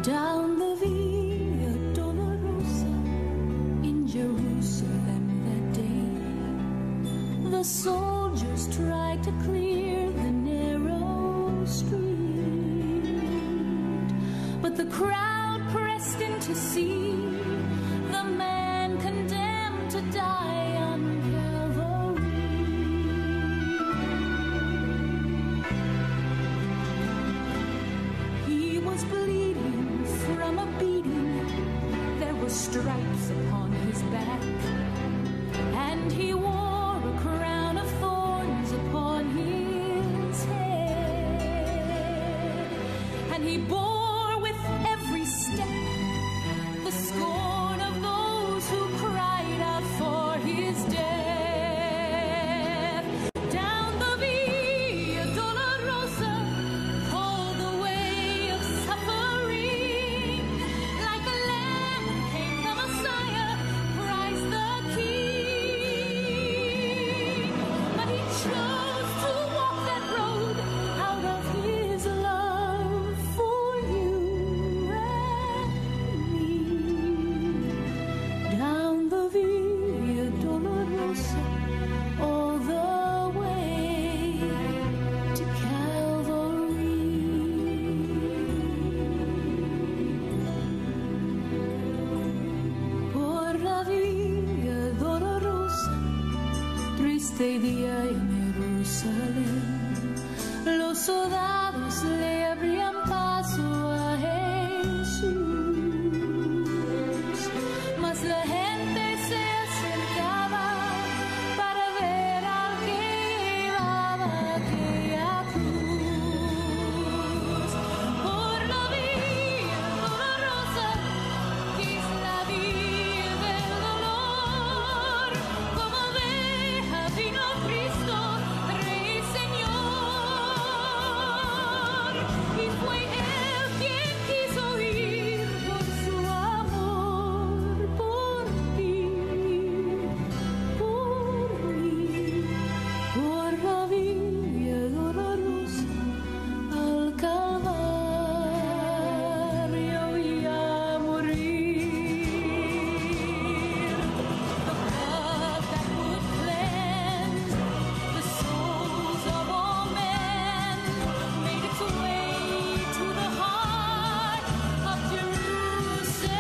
down the Via Dolorosa in Jerusalem that day. The soldiers tried to clear the narrow street, but the crowd pressed in to see the man condemned to die on Calvary. He was bleeding from a beating, there were stripes upon his back, and he wore a crown of thorns upon his head, and he bore with every step the scorn of those who cried out for his death. Down the Via Dolorosa, called the way of suffering, like a lamb came the Messiah, Christ the King. But he chose to walk that road out of his love for you and me. Down the Via Dolorosa, all the way to Calvary. Por la Via Dolorosa, triste día en Jerusalén, los soldados le abrían paso a Jesús, mas la gente se acercaba para ver al que llevaba aquella cruz. Por la Via Dolorosa, que es la vía del dolor, como oveja vino Cristo, Rey y Señor, y fue Él quien quiso ir por su amor, por ti, por mí, por la Via Dolorosa al Calvario y a morir. The blood that would cleanse the souls of all men made its way to the heart of Jerusalem.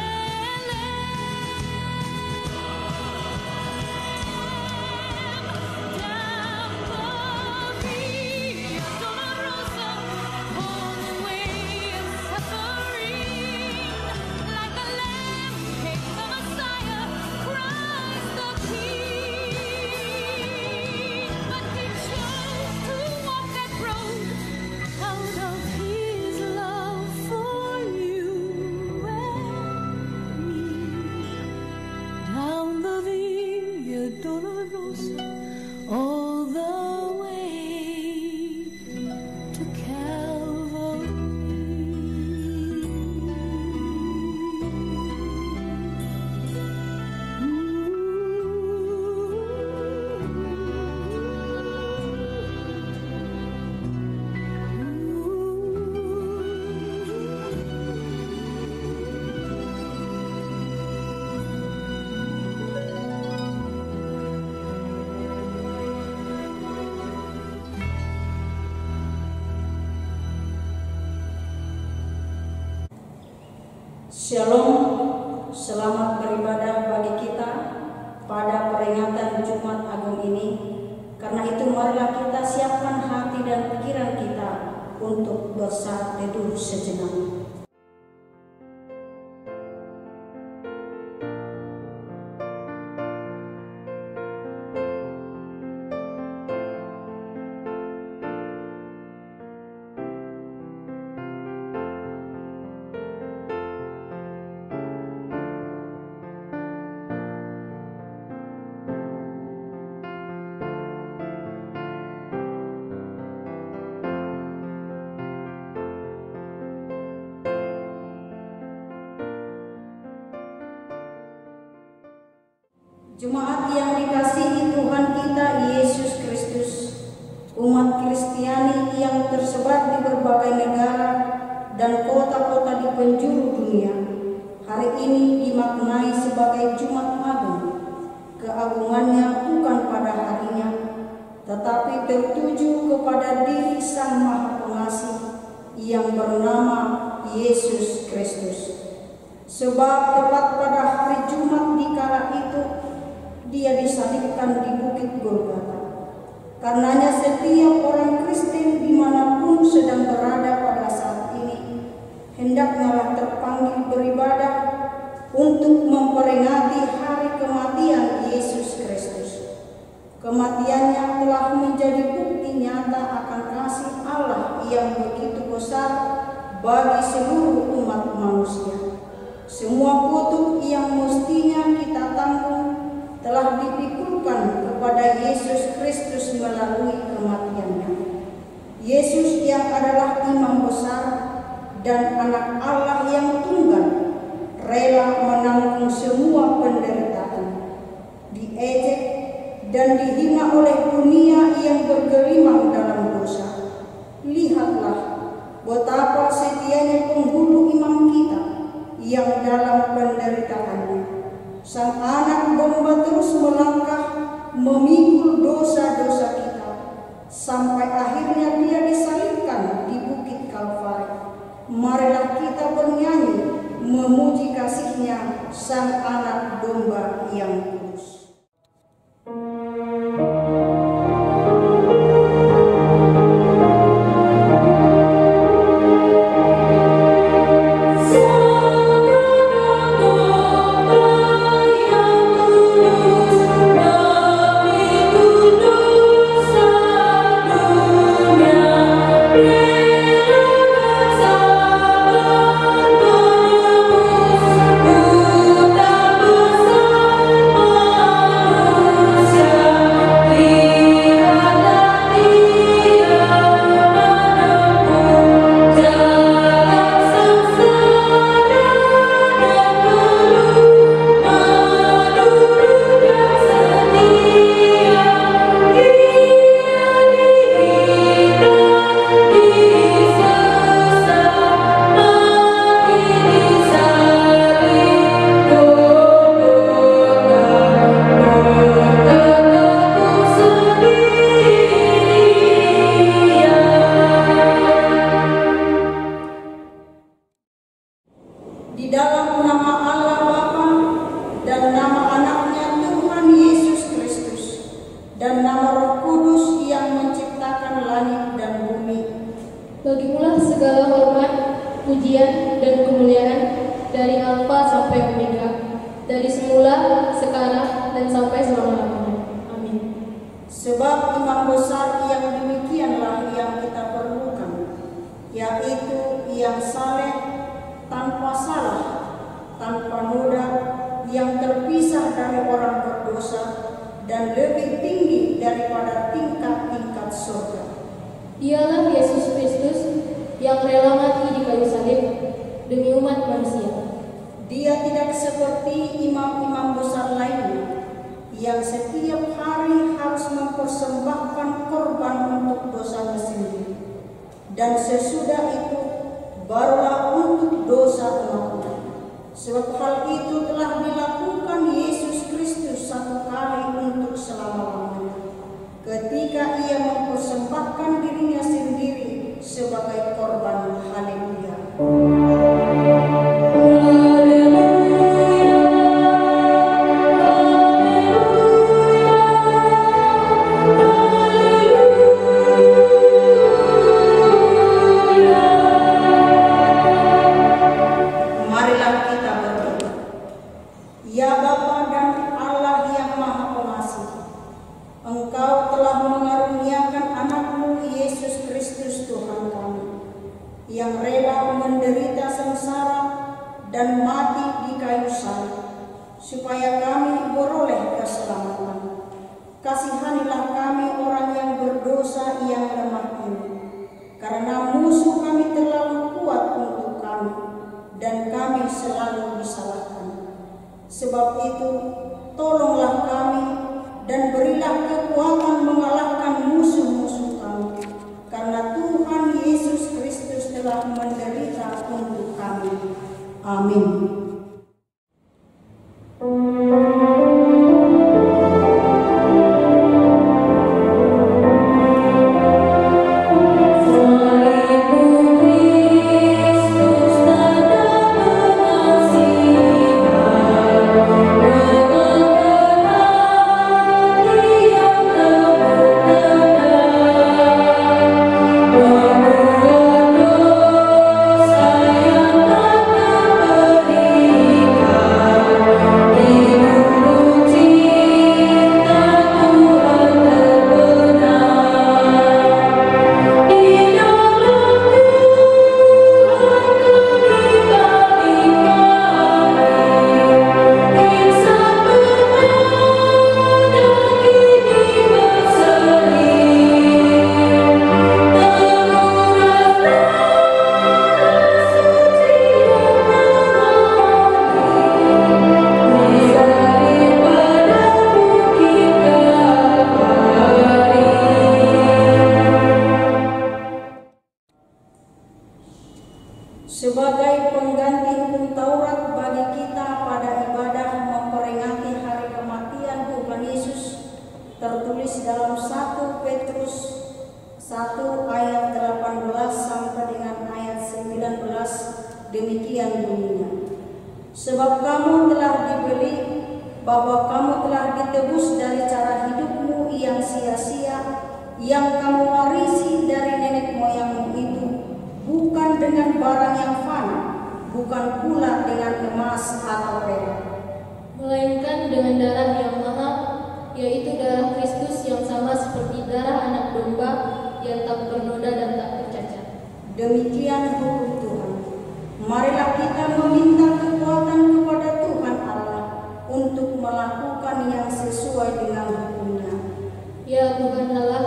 Down the Via Dolorosa, all the way of suffering, like a lamb came the Messiah, Christ the King. But he chose to walk that road out of his love for you and me. Down the Via Dolorosa, all the way to Calvary. Shalom, selamat beribadah bagi kita pada peringatan Jumat Agung ini. Karena itu marilah kita siapkan hati dan pikiran kita untuk bersaat teduh sejenak. Jemaat yang dikasihi Tuhan kita Yesus Kristus, umat Kristiani yang tersebar di berbagai negara dan kota-kota di penjuru dunia. tertuju kepada diri Sang Maha Pengasih yang bernama Yesus Kristus. Sebab tepat pada hari Jumat di kala itu Dia disalibkan di Bukit Golgota. Karenanya setiap orang Kristen dimanapun sedang berada pada saat ini hendaknya terpanggil beribadah untuk memperingati hari kematian Yesus Kristus. Kematiannya telah menjadi bukti nyata akan kasih Allah yang begitu besar bagi seluruh umat manusia. Semua kutuk yang mestinya kita tanggung telah dipikulkan kepada Yesus Kristus melalui kematiannya. Yesus yang adalah imam besar dan anak Allah yang tunggal rela menanggung semua penderitaan, diejek dan dihina oleh dunia yang bergelimang dalam dosa. Lihatlah betapa setianya penghulu imam kita yang dalam penderitaannya. Sang anak domba terus melangkah memikul dosa-dosa kita sampai akhirnya Dia disalibkan di Bukit Kalvari. Marilah kita bernyanyi memuji kasih-Nya Sang anak domba yang kudus. Bagimulah segala hormat, pujian, dan kemuliaan dari Alfa sampai Omega, dari semula, sekarang, dan sampai selama-lamanya. Amin. Sebab imam besar yang demikianlah yang kita perlukan, yaitu yang saleh, tanpa salah, tanpa noda, yang terpisah dari orang berdosa, dan lebih tinggi daripada tingkat-tingkat surga. Dialah Yesus Kristus yang rela mati di kayu salib demi umat manusia. Dia tidak seperti imam-imam besar lainnya yang setiap hari harus mempersembahkan korban untuk dosanya sendiri, dan sesudah itu barulah untuk dosa umatnya. Sebab hal itu telah dilakukan Yesus Kristus satu kali untuk selama-lamanya, ketika Ia mempersembahkan dirinya sendiri sebagai korban. Haleluya. Marilah kita berdoa. Ya Bapa dan Allah yang Maha Pengasih, Engkau telah mengaruniakan anakmu Yesus Kristus Tuhan kami, yang rela menderita sengsara dan mati di kayu salib, supaya kami beroleh keselamatan. Kasihanilah kami orang yang berdosa yang lemah ini, karena musuh kami terlalu kuat untuk kami, dan kami selalu disalahkan. Sebab itu, tolonglah kami dan berilah kekuatan mengalahkan musuh-musuh kami, karena Tuhan Yesus Kristus telah menderita untuk kami. Amin. sebagai pengganti hukum Taurat bagi kita pada ibadah memperingati hari kematian Tuhan Yesus, tertulis dalam 1 Petrus 1 ayat 18 sampai dengan ayat 19, demikian bunyinya. Sebab kamu telah dibeli, bahwa kamu telah ditebus dari cara hidupmu yang sia-sia, yang kamu warisi dari nenek moyangmu itu, bukan dengan barang yang fana, bukan pula dengan emas atau perak, melainkan dengan darah yang mahal, yaitu darah Kristus yang sama seperti darah anak domba yang tak bernoda dan tak bercacat. Demikian hukum Tuhan. Marilah kita meminta kekuatan kepada Tuhan Allah untuk melakukan yang sesuai dengan hukum-Nya. Ya Tuhan Allah,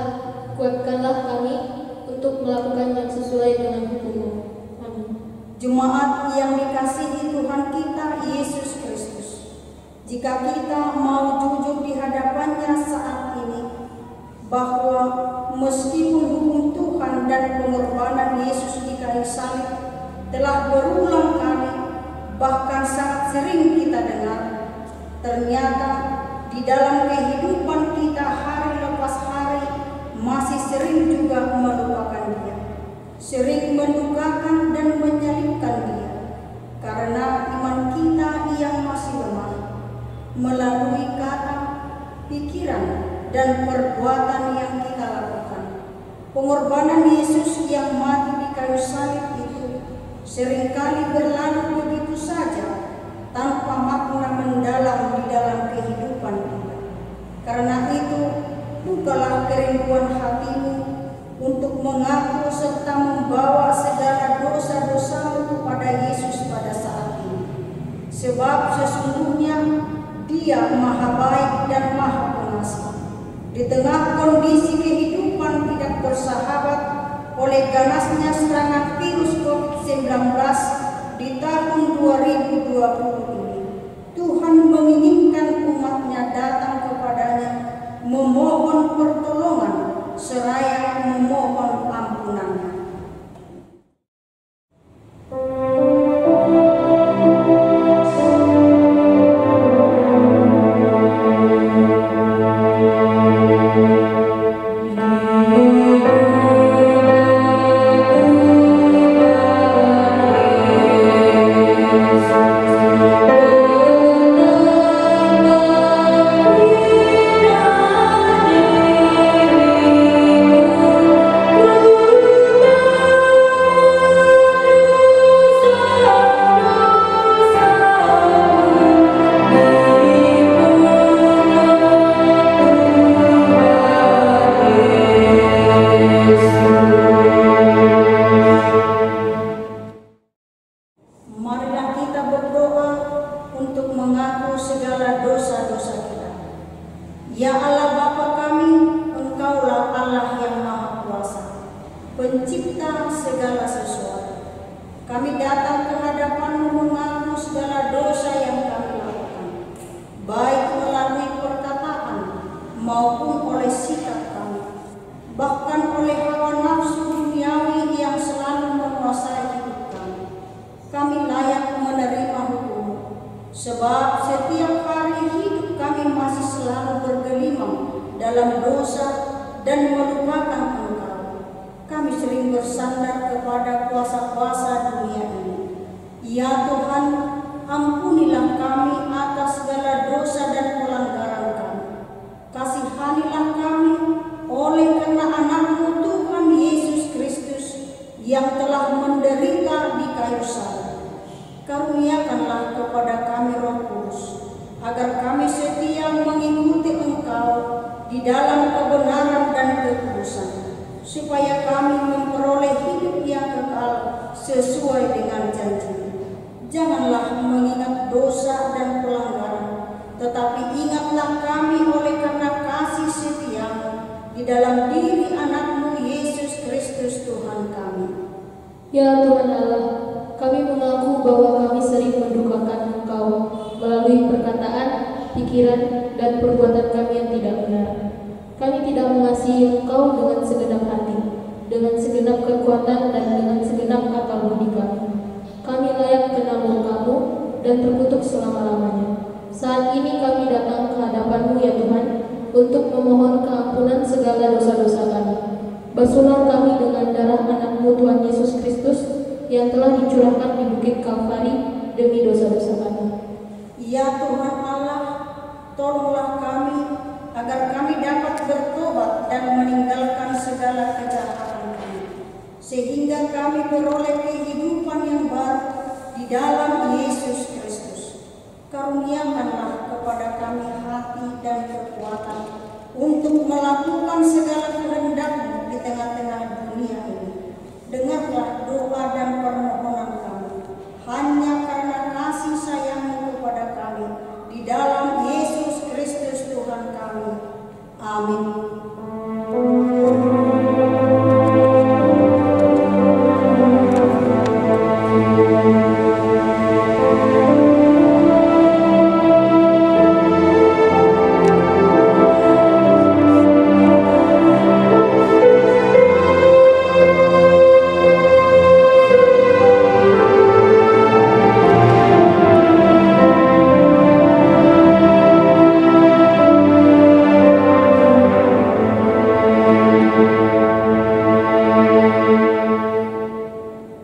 kuatkanlah kami untuk melakukan yang sesuai dengan hukum-Mu. Amin. Jemaat yang dikasihi Tuhan kita Yesus Kristus, jika kita mau jujur di hadapan-Nya saat ini, bahwa meskipun hukum Tuhan dan pengorbanan Yesus di kayu salib telah berulang kali, bahkan sangat sering kita dengar, ternyata di dalam kehidupan kita hari lepas hari masih sering juga melupakan Dia, sering mendukakan dan menyalibkan Dia, karena iman kita yang masih lemah melalui kata, pikiran, dan perbuatan yang kita lakukan. Pengorbanan Yesus yang mati di kayu salib itu seringkali berlalu begitu saja tanpa makna mendalam di dalam kehidupan kita. Karena itu, bukalah kerinduan hatimu untuk mengaku serta membawa segala dosa-dosamu kepada Yesus pada saat ini. Sebab sesungguhnya Dia Maha Baik dan Maha Pengasih. Di tengah kondisi kehidupan tidak bersahabat oleh ganasnya serangan virus COVID-19 di tahun 2020 ini, Tuhan menginginkan umat-Nya datang kepadanya memohon pertolongan seraya memohon ampunan-Nya. Pencipta segala sesuatu, kami datang ke hadapan-Mu mengaku segala dosa yang kami lakukan, baik melalui perkataan maupun oleh sikap kami, bahkan oleh hawa nafsu duniawi yang selalu menguasai hidup kami. Kami layak menerima hukum-Mu, sebab setiap hari hidup kami masih selalu bergelimang dalam dosa dan melupakan Engkau. Kami sering bersandar kepada kuasa-kuasa dunia ini. Ya Tuhan, ampunilah kami atas segala dosa dan pelanggaran kami. Kasihanilah kami oleh karena anak-Mu Tuhan Yesus Kristus yang telah menderita di kayu salib. Karuniakanlah kepada kami Roh Kudus, agar kami setia mengikuti Engkau di dalam kebenaran dan kekudusan, supaya kami memperoleh hidup yang kekal sesuai dengan janji. Janganlah mengingat dosa dan pelanggaran, tetapi ingatlah kami oleh karena kasih setia-Mu di dalam diri anak-Mu Yesus Kristus Tuhan kami. Ya Tuhan Allah, kami mengaku bahwa kami sering mendukakan Engkau melalui perkataan, pikiran, dan perbuatan kami yang tidak benar. Kami tidak mengasihi Engkau dengan segenap hati, dengan segenap kekuatan, dan dengan segenap akal budi kami. dan terkutuk selama-lamanya. Saat ini kami datang ke hadapan-Mu ya Tuhan, untuk memohon keampunan segala dosa-dosa kami. Basuhlah kami dengan darah anak-Mu Tuhan Yesus Kristus yang telah dicurahkan di Bukit Kalvari demi dosa-dosa kami. Ya Tuhan Allah, tolonglah kami agar kami dapat bertobat dan meninggalkan segala kejahatan kami, sehingga kami beroleh kehidupan yang baru di dalam Yesus Kristus. Karuniakanlah kepada kami hati dan kekuatan untuk melakukan segala kehendak-Mu di tengah-tengah dunia ini. Dengarlah doa dan permohonan kami, hanya karena kasih sayang-Mu kepada kami, di dalam Yesus Kristus Tuhan kami. Amin.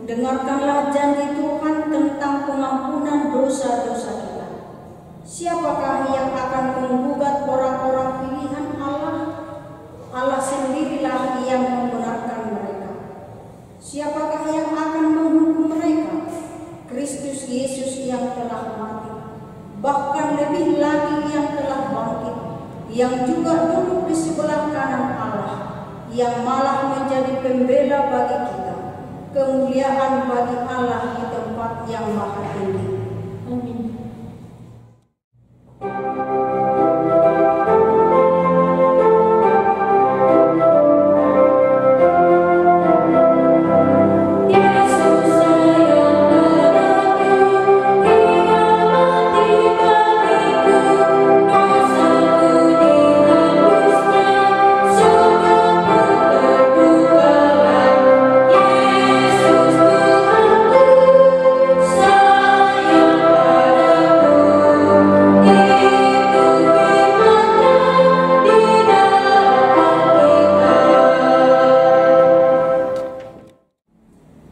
Dengarkanlah janji Tuhan tentang pengampunan dosa-dosa kita. Siapakah yang akan menggugat orang-orang pilihan Allah? Allah sendirilah yang membenarkan mereka. Siapakah yang akan menghukum mereka? Kristus Yesus yang telah mati, bahkan lebih lagi yang telah bangkit, yang juga duduk di sebelah kanan Allah, yang malah menjadi pembela bagi kita. Kemuliaan bagi Allah di tempat yang maha tinggi. Amin.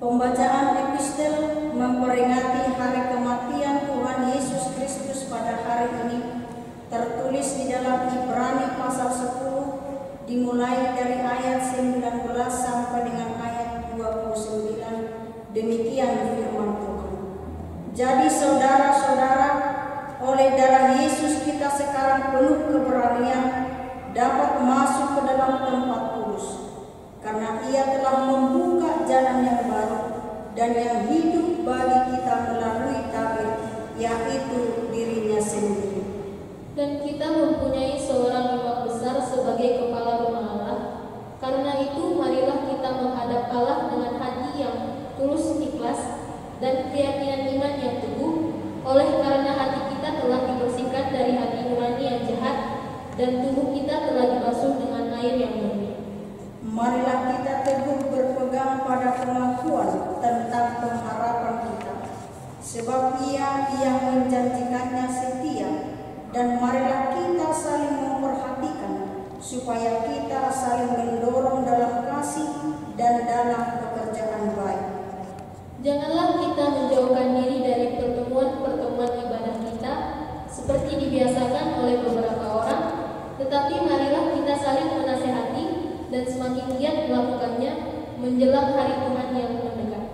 Pembacaan epistel memperingati hari kematian Tuhan Yesus Kristus pada hari ini tertulis di dalam Ibrani pasal 10 dimulai dari ayat 19 sampai dengan ayat 29. Demikian firman Tuhan. Jadi saudara-saudara, oleh darah Yesus kita sekarang penuh keberanian dapat masuk ke dalam tempat kudus, karena Ia telah membuka jalan yang baru dan yang hidup bagi kita melalui tabir, yaitu dirinya sendiri. Dan kita mempunyai seorang imam besar sebagai kepala rumah Allah. Karena itu marilah kita menghadap Allah dengan hati yang tulus ikhlas dan keyakinan iman yang teguh, oleh karena hati kita telah dibersihkan dari hati nurani yang jahat dan tubuh kita telah dibasuh dengan air yang murni. Marilah kita teguh berpegang pada pengakuan tentang pengharapan kita, sebab Ia yang menjanjikannya setia, dan marilah kita saling memperhatikan, supaya kita saling mendorong dalam kasih dan dalam pekerjaan baik. Janganlah kita menjauhkan diri dari pertemuan-pertemuan ibadah kita, seperti dibiasakan oleh beberapa orang, tetapi marilah kita saling menasehati dan semakin giat melakukannya menjelang hari Tuhan yang mendekat.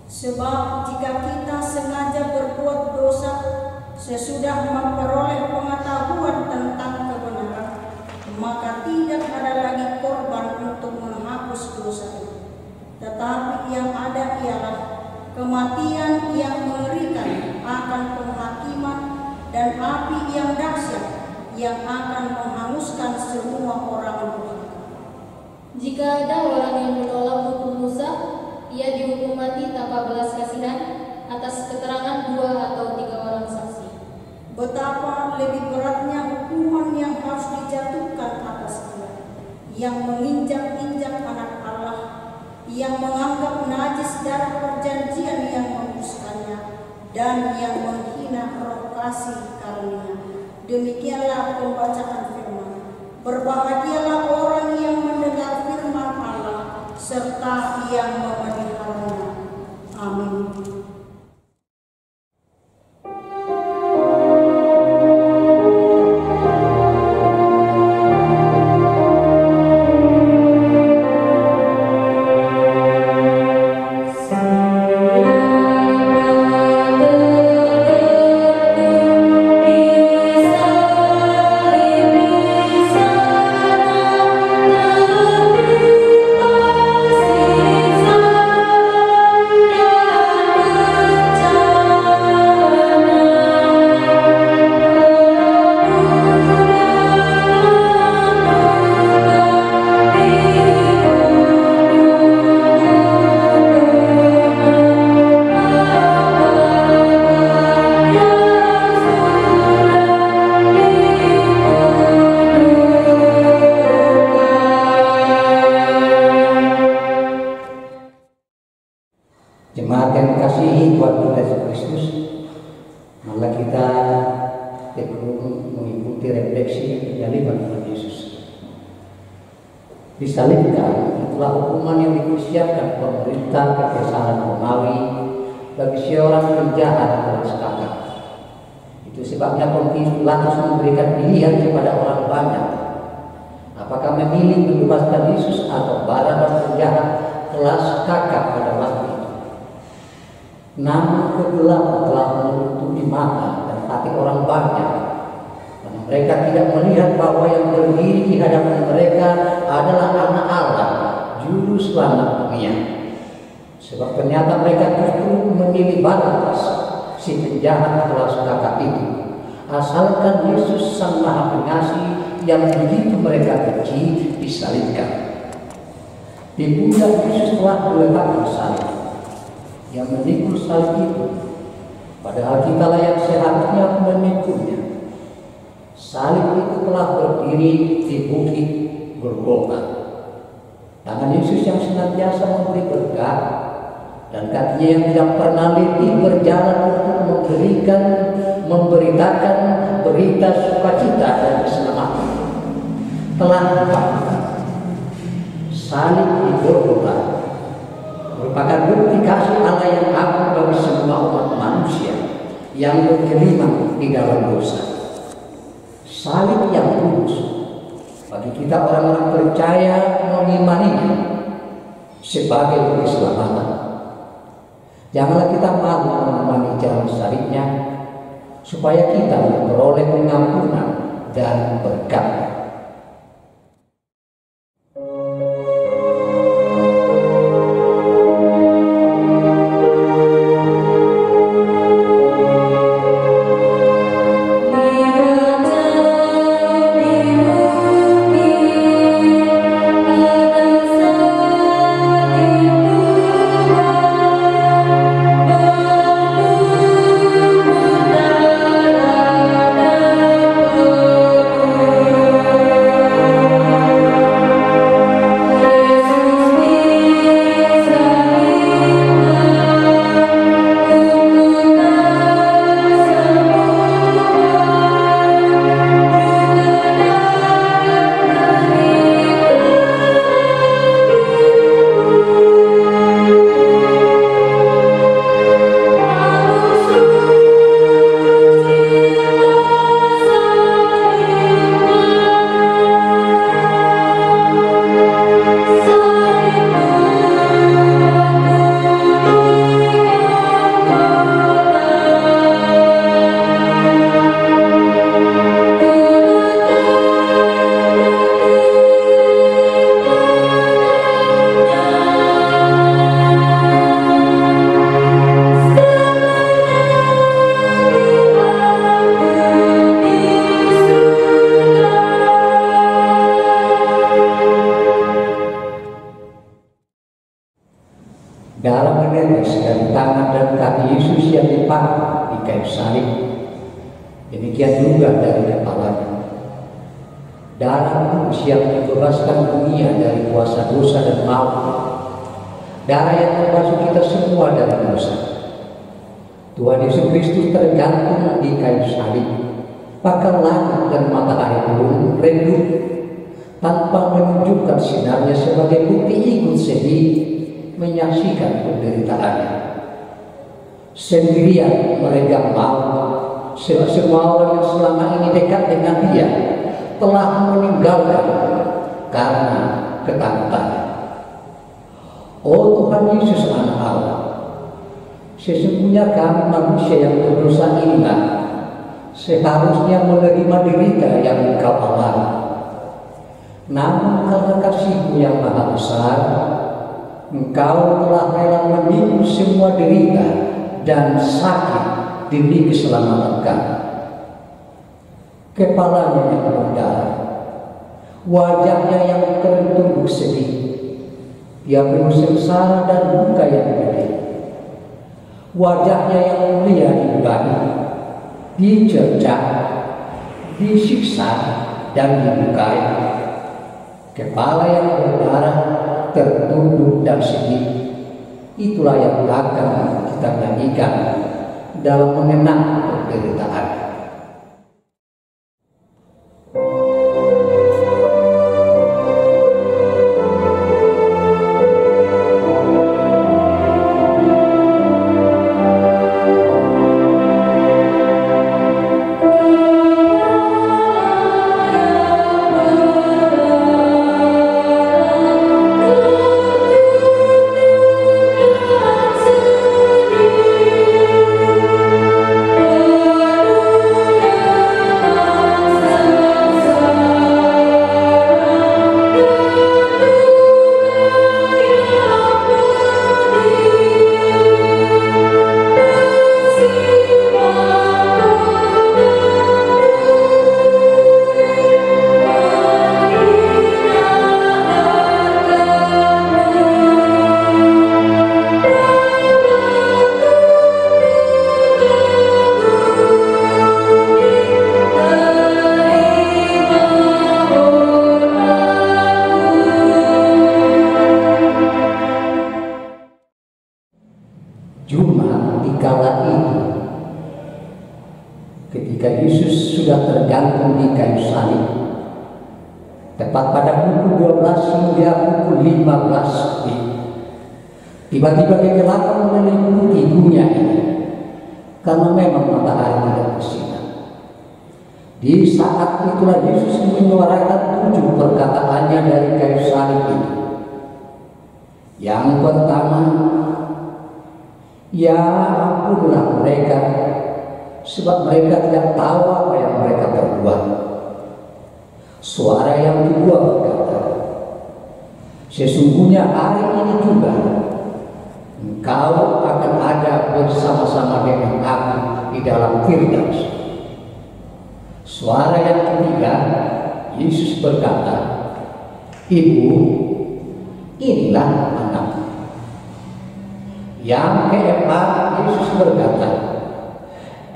Sebab jika kita sengaja berbuat dosa sesudah memperoleh pengetahuan tentang kebenaran, maka tidak ada lagi korban untuk menghapus dosa itu. Tetapi yang ada ialah kematian yang mengerikan akan penghakiman dan api yang dahsyat yang akan menghanguskan semua orang durhaka. Jika ada orang yang menolak hukum Musa, ia dihukum mati tanpa belas kasihan atas keterangan 2 atau 3 orang saksi. Betapa lebih beratnya hukuman yang harus dijatuhkan atas dia, yang menginjak-injak anak Allah, yang menganggap najis darah perjanjian yang menguduskannya, dan yang kasih karunia. Demikianlah pembacaan firman. Berbahagialah orang yang mendengar firman Allah serta yang memeliharanya. Amin. Jemaat yang dikasihi Tuhan kita Yesus Kristus, malah kita mengikuti refleksi dari Tuhan Yesus. Disalibkan itulah hukuman yang dipersiapkan pemerintah Kekaisaran Romawi bagi seorang penjahat kelas kakak. Itu sebabnya Pontius Pilatus memberikan pilihan kepada orang banyak, apakah memilih membebaskan Yesus atau Barabas penjahat kelas kakak pada waktu itu. Namun kegelapan telah menutupi mata dan hati orang banyak, karena mereka tidak melihat bahwa yang berdiri di hadapan mereka adalah Anak Allah, Juru Selamat dunia. Sebab ternyata mereka justru memilih Barabas, si penjahat kelas kakak itu, asalkan Yesus Sang Maha Pengasih yang begitu mereka benci disalibkan. Di pundak Yesus telah diletakkan salib. Yang memikul salib itu, padahal kita yang seharusnya memikulnya. Salib itu telah berdiri di bukit Golgota. Tangan Yesus yang senantiasa memberi berkat dan kakinya yang tidak pernah letih berjalan untuk memberitakan berita sukacita dan keselamatan telah dilakukan. Salib di Golgota merupakan bukti kasih Allah yang agung bagi semua umat manusia yang bergelimang di dalam dosa. Salib yang tulus bagi kita orang-orang percaya mengimaninya sebagai keselamatan. Janganlah kita malu mengemani jalan salibnya, supaya kita memperoleh pengampunan dan berkat. Darah menetes dari tangan dan kaki Yesus yang dipanggang di kayu salib. Demikian juga dari kepalanya. Darah kudus yang membebaskan dunia dari kuasa dosa dan maut. Darah yang membasuh kita semua dari dosa. Tuhan Yesus Kristus tergantung di kayu salib, maka langit dan matahari pun redup tanpa menunjukkan sinarnya sebagai bukti ikut sedih menyaksikan penderitaannya. Sendirian meregang maut, semua orang yang selama ini dekat dengan dia telah meninggalkan karena ketakutan. Oh Tuhan Yesus anak Allah, sesungguhnya kami manusia yang berdosa inilah seharusnya menerima derita yang Engkau alami. Namun karena kasih-Mu yang maha besar, Engkau telah rela menanggung semua derita dan sakit demi keselamatan kami. Kepalanya yang berdarah, wajahnya yang tertunduk sedih, dia penuh sengsara dan duka yang gede. Wajahnya yang mulia diludahi, dicerca, disiksa dan dilukai. Kepala yang berdarah, tertunduk dan sedih, itulah yang akan kita nyanyikan dalam mengenang penderitaan. Cuma di kala itu, ketika Yesus sudah tergantung di kayu salib, tepat pada pukul 12 hingga pukul 15, tiba-tiba kegelapan meliputi dunia ini, karena memang matahari tidak bersinar. Di saat itulah Yesus menyuarakan 7 perkataannya dari kayu salib itu. Yang pertama, ya ampunlah mereka, sebab mereka tidak tahu apa yang mereka perbuat. Suara yang kedua berkata, sesungguhnya hari ini juga engkau akan ada bersama-sama dengan aku di dalam Firdaus. Suara yang ketiga, Yesus berkata, Ibu, inilah anakmu. Yang keempat, Yesus berkata,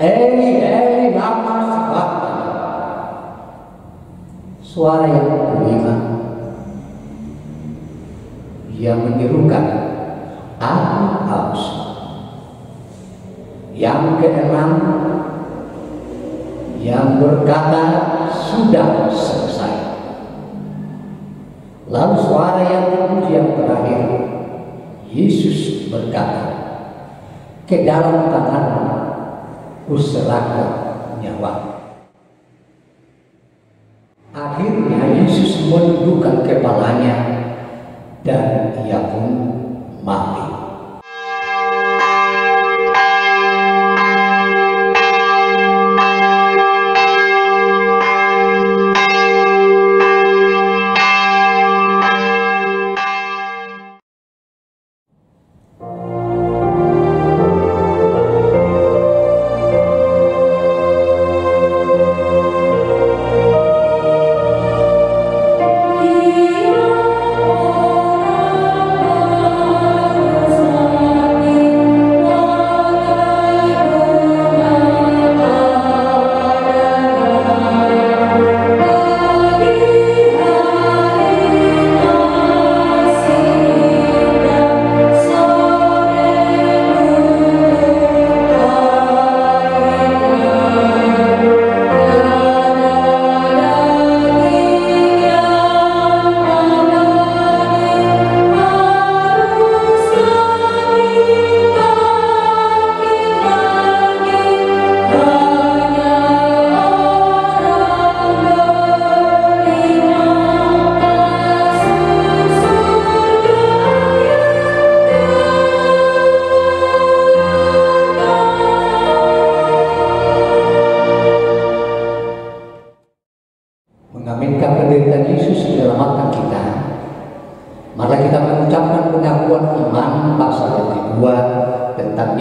Eli, Eli, lama sabachthani. Suara yang kelima, Dia menyerukan, Aku haus. Yang keenam, yang berkata, sudah selesai. Lalu suara yang ketujuh yang terakhir, Yesus berkata, ke dalam tanganmu kuserahkan nyawa. Akhirnya Yesus menundukkan kepalanya dan ia pun mati.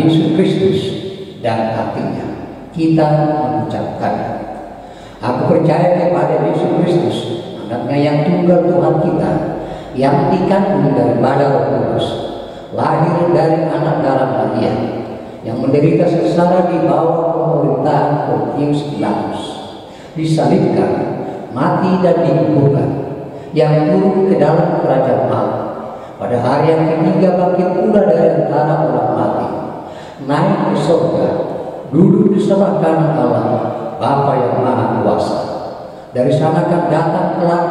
Yesus Kristus dan artinya kita mengucapkan, aku percaya kepada Yesus Kristus, anaknya yang tunggal Tuhan kita, yang dikandung daripada Roh Kudus, lahir dari anak darah Maria, yang menderita sengsara di bawah pemerintahan Pontius Pilatus, disalibkan, mati dan dikuburkan, yang turun ke dalam kerajaan Allah, pada hari yang ketiga bangkit pula dari antara orang mati, naik ke surga, duduk di sebelah kanan Allah Bapa yang Maha Kuasa. Dari sana akan datang kelak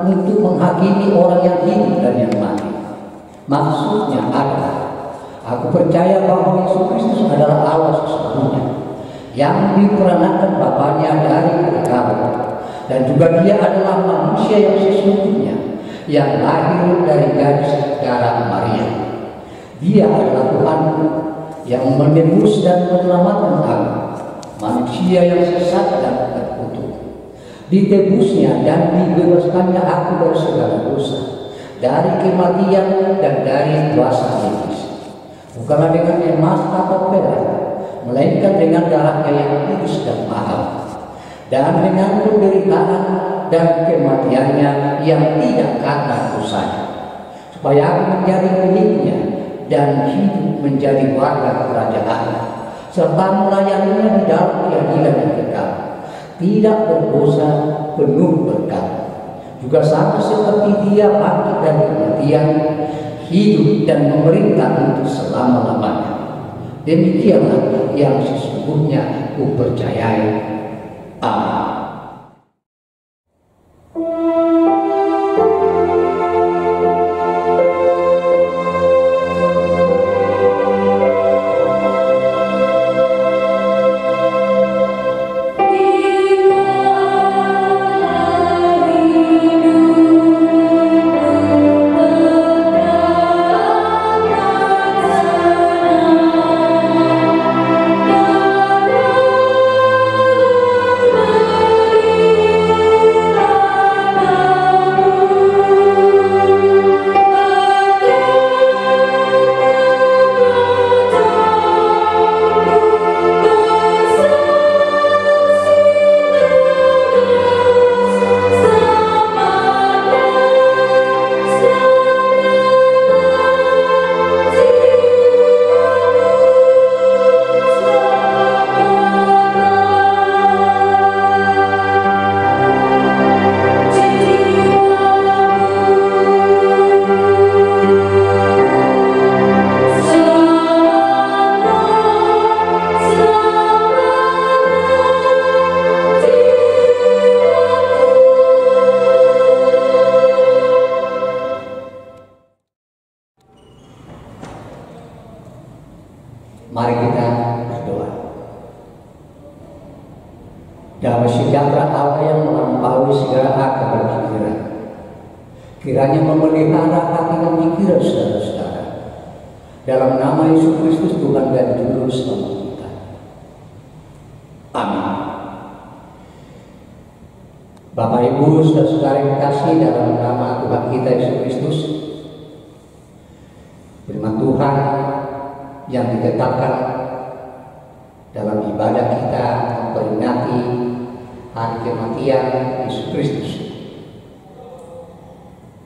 untuk menghakimi orang yang hidup dan yang mati. Maksudnya adalah, aku percaya bahwa Yesus Kristus adalah Allah sesungguhnya, yang diperanakan Bapanya dari kekekalan, dan juga Dia adalah manusia yang sesungguhnya, yang lahir dari gadis darah Maria. Dia adalah Tuhan yang menebus dan menyelamatkan aku, manusia yang sesat dan terkutuk. Ditebusnya dan dibebaskannya aku dari segala dosa, dari kematian dan dari kuasa iblis, bukanlah dengan emas atau perak, melainkan dengan darahnya yang kudus dan mahal, dan dengan penderitaan dan kematiannya yang tidak karena dosanya, supaya aku menjadi miliknya dan hidup menjadi warga kerajaan, serta melayaninya di dalam keadilan yang kekal, tidak berdosa, penuh berkat. Juga sama seperti Dia bangkit dari kematian, hidup dan memerintah untuk selama-lamanya. Demikianlah yang sesungguhnya kupercayai. Amin. Mari kita berdoa. Damai sejahtera Allah yang melampaui segala akal dan pikiran, kiranya memelihara hati dan pikiran saudara-saudara, dalam nama Yesus Kristus Tuhan dan Juru Selamat kita. Amin. Bapak Ibu saudara-saudara yang kasih, dalam nama Tuhan kita Yesus Kristus, firman Tuhan yang ditetapkan dalam ibadah kita memperingati hari kematian Yesus Kristus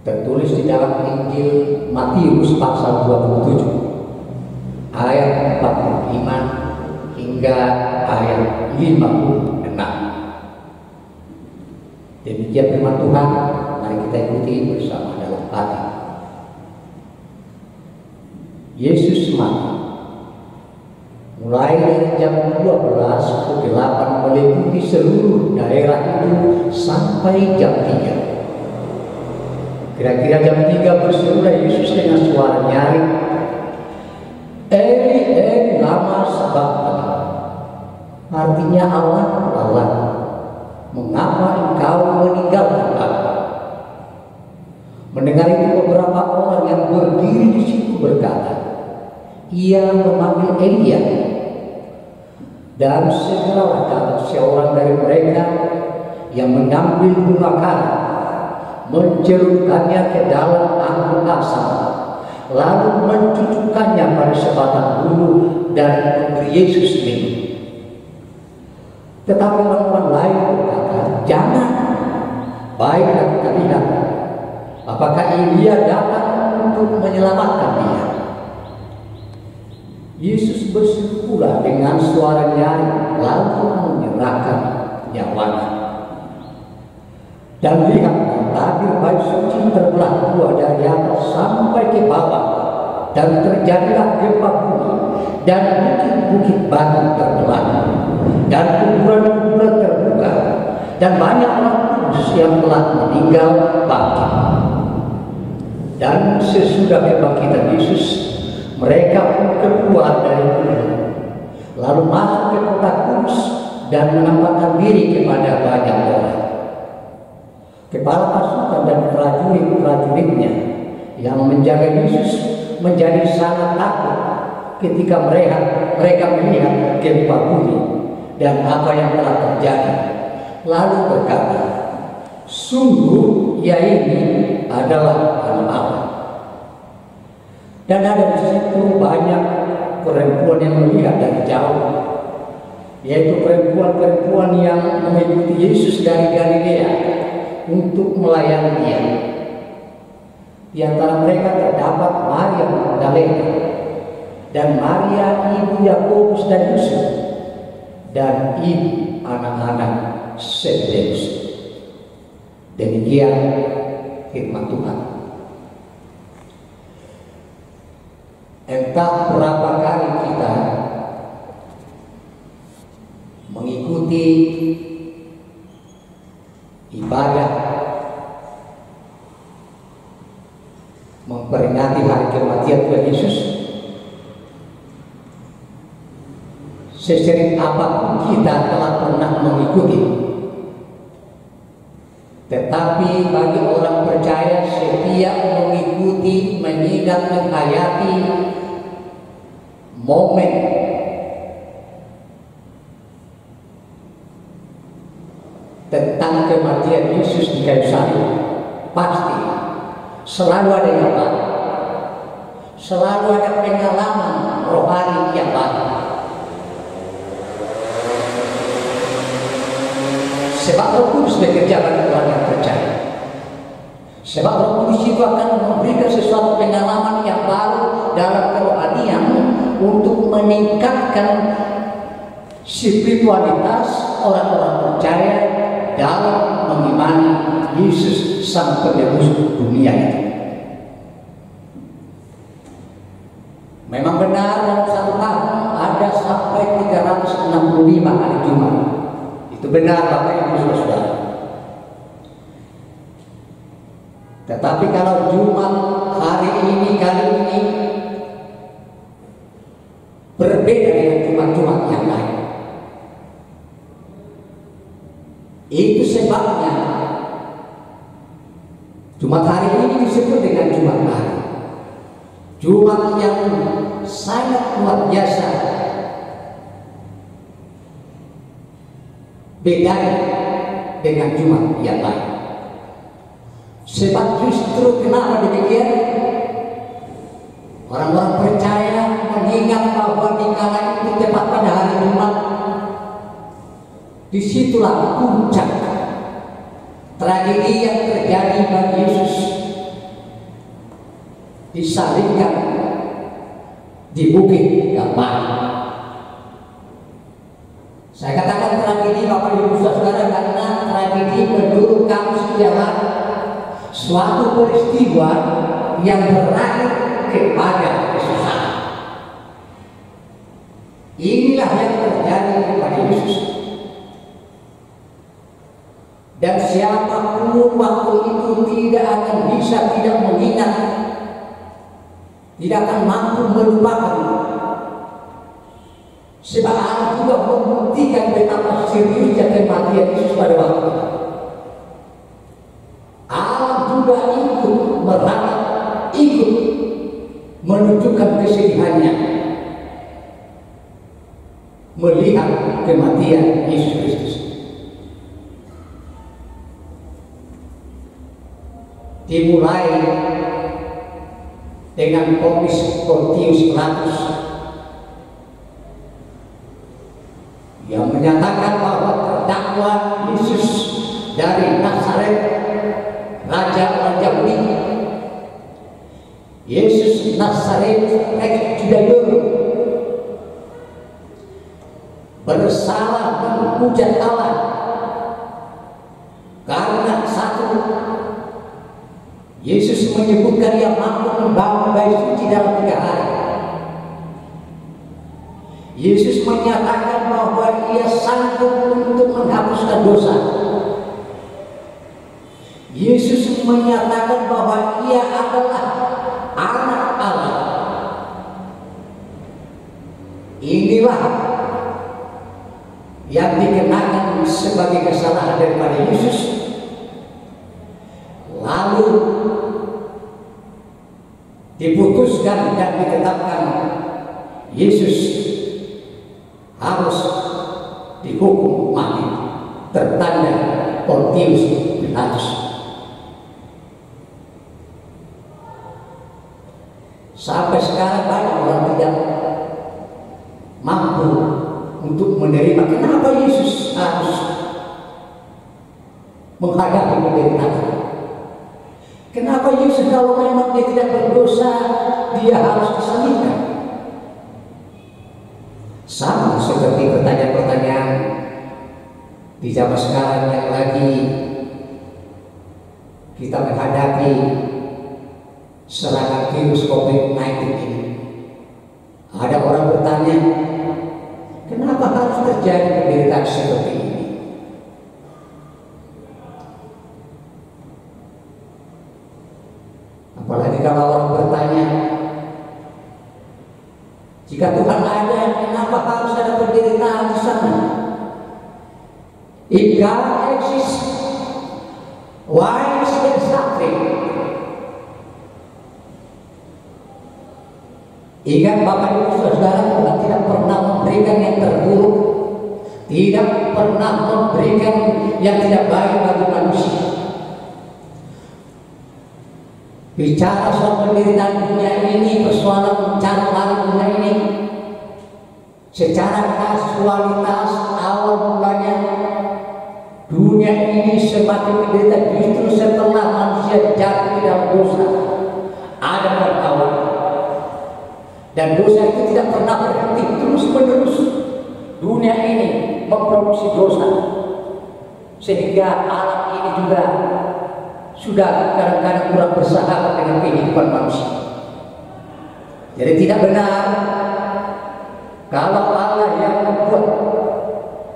tertulis di dalam Injil Matius pasal 27 ayat 45 hingga ayat 56. Demikian firman Tuhan, mari kita ikuti bersama dalam hati. Yesus mati mulai dari jam 12 ke 8 meliputi seluruh daerah itu sampai jam 3. Kira-kira jam 3 berserulah Yesus dengan suara nyaring, Eli, Eli, lama sabachthani. Artinya, Allah, Allah, mengapa engkau meninggalkan aku? Mendengar itu beberapa orang yang berdiri di situ berkata, ia memanggil Elia. Dan segera datang seorang dari mereka yang mengambil bunga karat, mencelupkannya ke dalam anggur asam, lalu mencucukkannya pada sebatang bulu dan memberi Yesus minum. Tetapi orang-orang lain berkata, "Jangan, baiklah kita lihat apakah Elia datang untuk menyelamatkan dia." Yesus berseru pula dengan suara nyaring, lalu menyerahkan nyawanya. Dan lihat, tabir bait suci terbelah dua dari atas sampai ke bawah, dan terjadilah gempa bumi, dan bukit-bukit batu terbelah, dan kuburan-kuburan terbuka, dan banyak orang kudus yang telah meninggal bangkit. Dan sesudah kebangkitan Yesus, mereka pun keluar dari kubur, lalu masuk ke kota Kudus dan menampakkan diri kepada banyak orang. Kepala pasukan dan prajurit-prajuritnya yang menjaga Yesus menjadi sangat takut ketika mereka melihat gempa bumi dan apa yang telah terjadi, lalu berkata, "Sungguh ia ini adalah Anak Allah." Dan ada di situ banyak perempuan yang melihat dari jauh, yaitu perempuan-perempuan yang mengikuti Yesus dari Galilea untuk melayani Dia. Di antara mereka terdapat Maria Magdalena dan Maria ibu Yakobus dan Yusuf dan ibu anak-anak Zebedeus. Demikian firman Tuhan. Entah berapa kali kita mengikuti ibadah memperingati hari kematian Tuhan Yesus, sesering apapun kita telah pernah mengikuti, tetapi bagi orang percaya setiap mengikuti, mengingat, menghayati momen tentang kematian Yesus di kayu salib, pasti selalu ada yang baru, selalu ada pengalaman rohani yang baru. Sebab Roh Kudus bekerja bagi orang yang percaya. Sebab Roh Kudus itu akan memberikan sesuatu pengalaman yang baru dalam kerohanian untuk meningkatkan spiritualitas orang-orang percaya dalam mengimani Yesus sang penebus dunia itu. Memang benar dalam satu tahun ada sampai 365 hari Jumat. Itu benar Bapak Ibu Saudara. Tetapi kalau Jumat hari ini kali ini berbeda dengan Jumat-Jumat yang lain. Itu sebabnya Jumat hari ini disebut dengan Jumat Baru. Jumat yang sangat luar biasa, beda dengan Jumat yang lain. Sebab justru kenapa demikian? Orang-orang percaya mengingat bahwa di kala itu tepat pada hari Jumat, disitulah puncak tragedi yang terjadi bagi Yesus, disalibkan di bukit Gembar. Saya katakan tragedi Bapak Ibu Saudara karena tragedi menurut kami sejarah suatu peristiwa yang berakhir kepada kesusahan. Inilah yang terjadi kepada Yesus. Dan siapapun waktu itu tidak akan bisa tidak mengingat, tidak akan mampu melupakan. Sebab Allah juga membuktikan betapa seriusnya kematian Yesus pada waktu itu. Allah juga ikut meratap, ikut menunjukkan kesedihannya melihat kematian Yesus Kristus. Dimulai dengan vonis Pontius Pilatus yang menyatakan bahwa terdakwa Yesus dari Nazaret, Raja orang Yahudi, Yesus Nazaret ex Judaeum, bersalah menghujat Allah karena satu, Yesus menyebutkan ia mampu membangun bait suci dalam 3 hari. Yesus menyatakan bahwa ia sanggup untuk menghapuskan dosa. Yesus menyatakan bahwa ia adalah anak Allah. Inilah yang dikenakan sebagai kesalahan daripada Yesus. Lalu diputuskan dan ditetapkan Yesus harus dihukum mati, tertanda Pontius Pilatus. Sampai sekarang banyak orang tidak mampu untuk menerima kenapa Yesus harus menghadapi penderitaan. Kenapa Yesus kalau memang dia tidak berdosa, dia harus disalibkan? Sama seperti pertanyaan-pertanyaan di zaman sekarang yang lagi kita menghadapi serangan virus COVID-19 ini. Ada orang bertanya, kenapa harus terjadi penderitaan seperti ini? Apalagi kalau orang bertanya, jika Tuhan ada, kenapa harus ada penderitaan di sana? If God exists, why is there suffering? Ingat Bapak Ibu Saudara, Tuhan tidak pernah memberikan yang terburuk, tidak pernah memberikan yang tidak baik bagi manusia. Bicara soal penderitaan dunia ini, persoalan mencari dunia ini, secara kasualitas awal mulanya dunia ini semakin menderita justru setelah manusia jatuh di dalam dosa. Ada perkawan dan dosa itu tidak pernah berhenti, terus menerus dunia ini memproduksi dosa, sehingga alam ini juga sudah kadang-kadang kurang bersahabat dengan kehidupan manusia. Jadi tidak benar kalau Allah yang membuat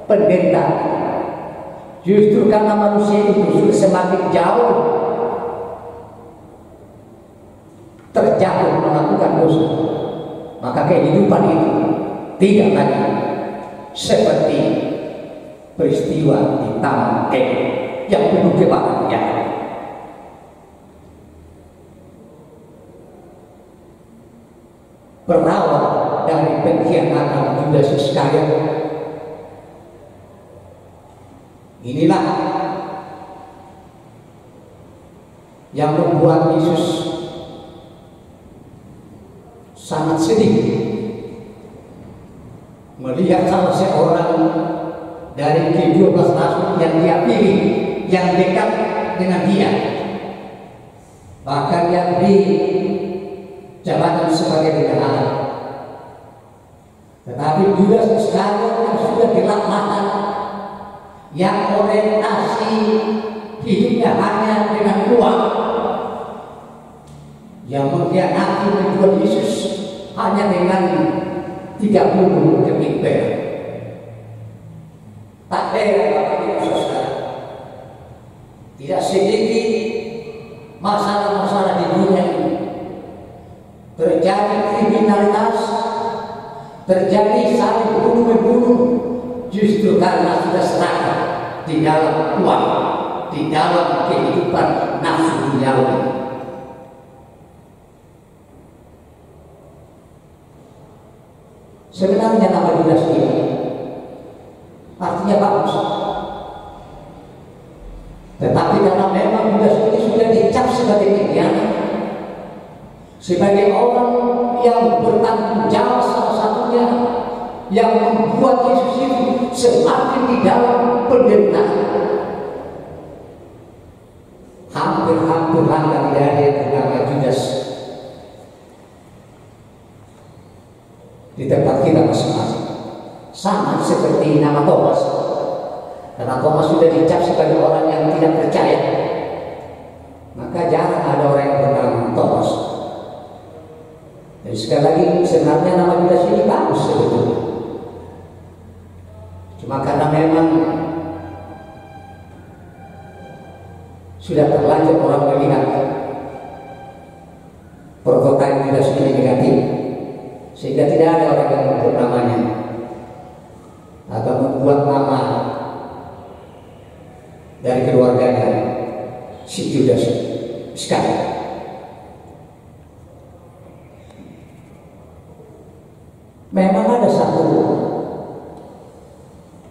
penderitaan, justru karena manusia itu sudah semakin jauh terjatuh melakukan dosa, maka kehidupan itu tidak lagi seperti peristiwa di Taman Eden yang penuh kebahagiaan. Berawal dari pengkhianatan Judas Iskariot. Inilah yang membuat Yesus sangat sedih melihat salah seorang dari ke-12 rasul yang dia pilih, yang dekat dengan dia, bahkan yang di jabatan sebagai bendahara. Tetapi Judas Iskariot yang sudah gelap mata, yang orientasi hidupnya hanya dengan uang, yang mengkhianati menjual Yesus hanya dengan 30 keping perak. Tak heran Bapak Ibu Saudara, tidak sedikit masalah-masalah di dunia ini. Terjadi kriminalitas, terjadi saling bunuh-membunuh, justru karena sudah serakah di dalam uang, di dalam kehidupan nafsu duniawi. Sebenarnya nama Judas ini artinya bagus, tetapi karena memang Judas ini sudah dicap sebagai pengkhianat, sebagai orang yang bertanggung jawab, salah satunya yang membuat Yesus itu semakin di dalam penderitaan. Hampir-hampir tidak ada yang bernama Judas di tempat kita masing-masing. Sama seperti nama Thomas, karena Thomas sudah dicap sebagai orang yang tidak percaya, maka jarang ada orang yang bernama Thomas. Jadi sekali lagi, sebenarnya nama Judas ini bagus sebetulnya, cuma karena memang sudah terlanjur orang melihat perkataan Judas ini negatif, sehingga tidak ada orang yang menyebut namanya atau membuat nama dari keluarganya si Judas sekali. Memang ada satu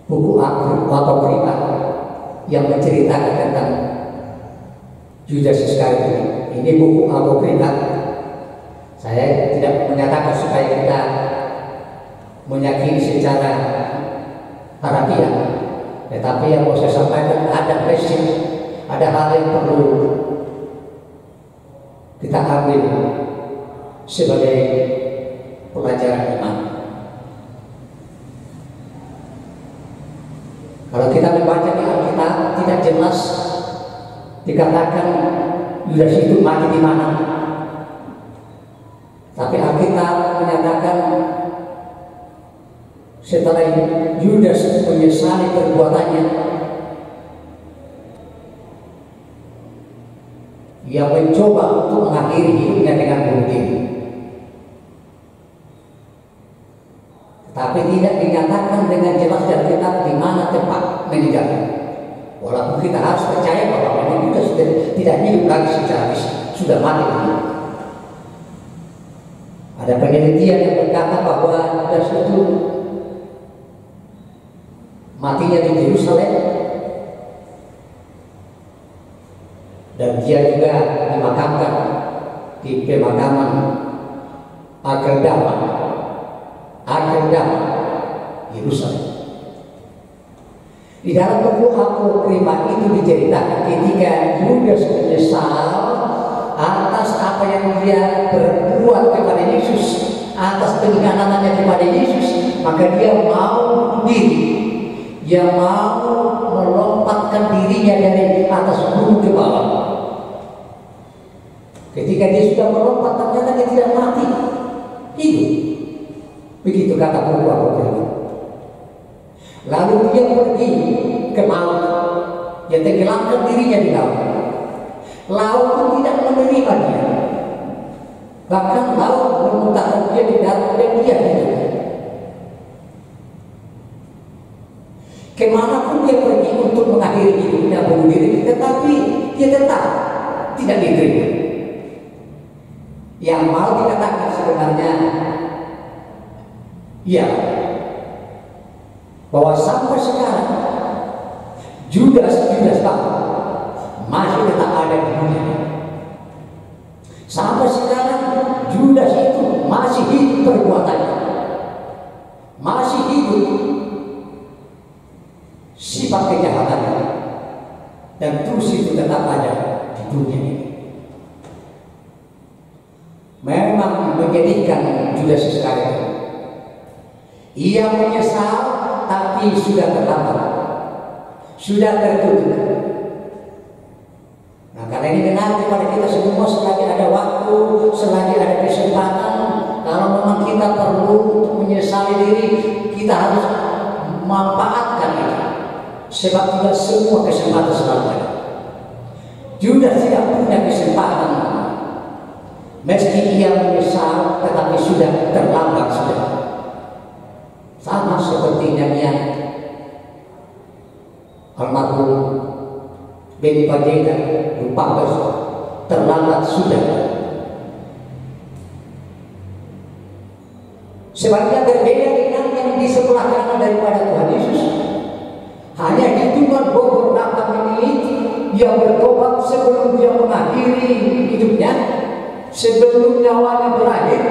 buku apokrifa yang menceritakan tentang Judas Iskariot. Ini buku apokrifa. Saya tidak menyatakan supaya kita meyakini secara harafiah, tetapi yang mau saya sampaikan ada prinsip, ada hal yang perlu kita ambil sebagai pelajaran iman. Kalau kita membaca di Alkitab, tidak jelas dikatakan Judas itu mati di mana. Tapi Alkitab menyatakan setelah Judas menyesali perbuatannya, ia mencoba untuk mengakhiri hidupnya dengan bunuh diri. Tapi tidak dinyatakan dengan jelas dari Alkitab di mana tempat meninggalnya. Walaupun kita harus percaya bahwa memang Judas tidak hidup lagi secara fisik, sudah mati. Ada penelitian yang berkata bahwa Judas itu matinya di Yerusalem, dan dia juga dimakamkan di pemakaman Akeldama, Yerusalem. Di dalam buku apokrifa itu diceritakan ketika Judas menyesal atas apa yang dia berbuat kepada Yesus, atas pengkhianatannya kepada Yesus, maka dia mau bunuh diri. Dia mau melompatkan dirinya dari atas gunung ke bawah. Ketika dia sudah melompat, ternyata dia tidak mati, hidup. Begitu kata buku apokrifa. Lalu dia pergi ke laut, dia tenggelamkan dirinya di laut. Laut pun tidak menerima dia, bahkan laut memuntahkan dia di dalam dan dia hidup. Kemanapun dia pergi untuk mengakhiri hidupnya bunuh diri, tetapi dia tetap tidak diterima. Yang mau dikatakan sebenarnya, ya, bahwa sampai sekarang Judas masih tetap ada di dunia. Sampai sekarang Judas itu masih hidup perbuatannya, masih hidup sifat kejahatannya, dan terus itu tetap ada di dunia ini. Memang menjadikan Judas Iskariot, ia menyesal, tapi sudah terlambat, sudah tertutup. Nah, karena ini benar kepada kita semua, selagi ada waktu, selagi ada kesempatan, kalau memang kita perlu untuk menyesali diri, kita harus memanfaatkan itu. Sebab tidak semua kesempatan selalu ada. Judas tidak punya kesempatan, meski ia menyesal, tetapi sudah terlambat sudah. Sama seperti nyanyian almarhum Benny Padilla, lupa terlambat sudah. Sebaliknya berbeda dengan yang di sebelah kanan daripada Tuhan Yesus. Hanya hitungan beberapa menit dia bertobat sebelum dia mengakhiri hidupnya, sebelum nyawanya berakhir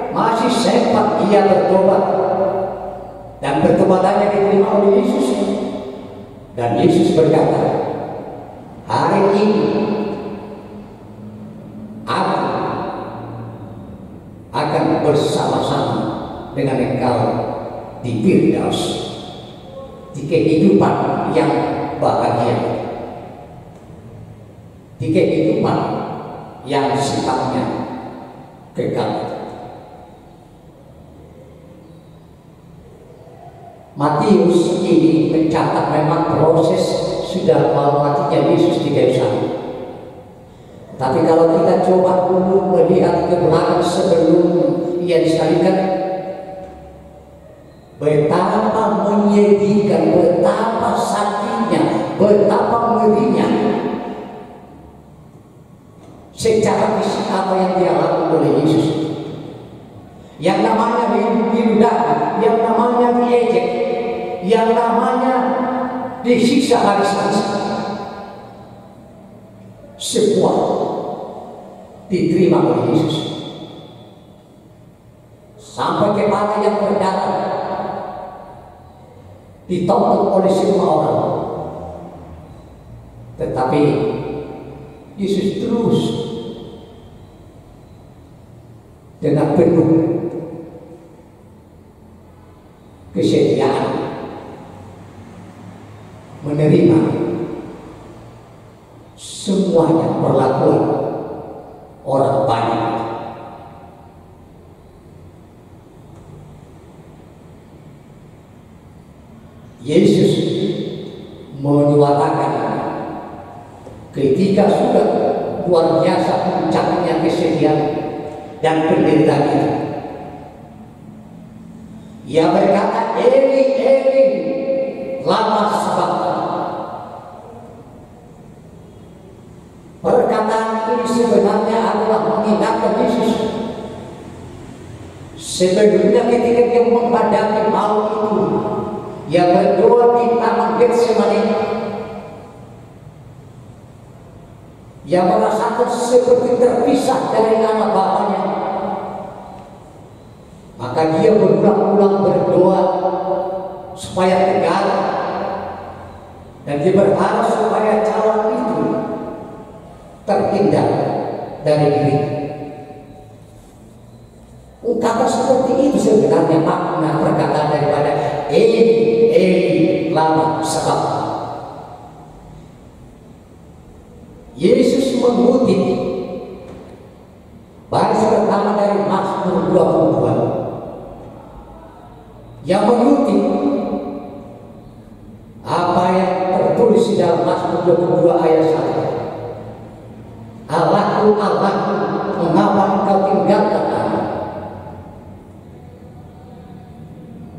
masih sempat ia bertobat, dan pertobatannya diterima oleh Yesus. Dan Yesus berkata, hari ini aku akan bersama-sama dengan engkau di Firdaus, di kehidupan yang bahagia, di kehidupan yang sifatnya kekal. Matius ini mencatat memang proses sudah mau matinya Yesus di kayu salib. Tapi kalau kita coba dulu melihat ke belakang sebelum ia disalibkan, betapa menyedihkan, betapa sakitnya, betapa ngerinya secara fisik apa yang dialami oleh Yesus. Yang namanya diludahi, yang namanya diejek, yang namanya disiksa habis-habisan, semua diterima oleh Yesus. Sampai kepala yang berdarah ditonton oleh semua orang, tetapi Yesus terus dengan penuh kesediaan menerima semuanya perlakuan orang banyak. Yesus menyuarakan ketika sudah luar biasa puncaknya kesedihan dan penderitaan itu, ia berkata, Eli, Eli, lama sabachthani. Perkataan ini sebenarnya adalah mengingatkan Yesus. Sebelumnya ketika dia menghadapi maut itu, ia berdoa di taman Getsemani. Ia merasakan seperti terpisah dari anak bapaknya. Maka dia berulang-ulang berdoa supaya tegar, dan dia berharap supaya calon itu terhindar dari diri. Ungkapan seperti itu sebenarnya makna perkataan daripada Eli, Eli, lama sabachthani. Yesus mengutip baris pertama dari Mazmur 22 yang mengutip apa yang tertulis di dalam Mazmur 22 ayat 1. Allahku, Allahku, mengapa engkau tinggalkan aku?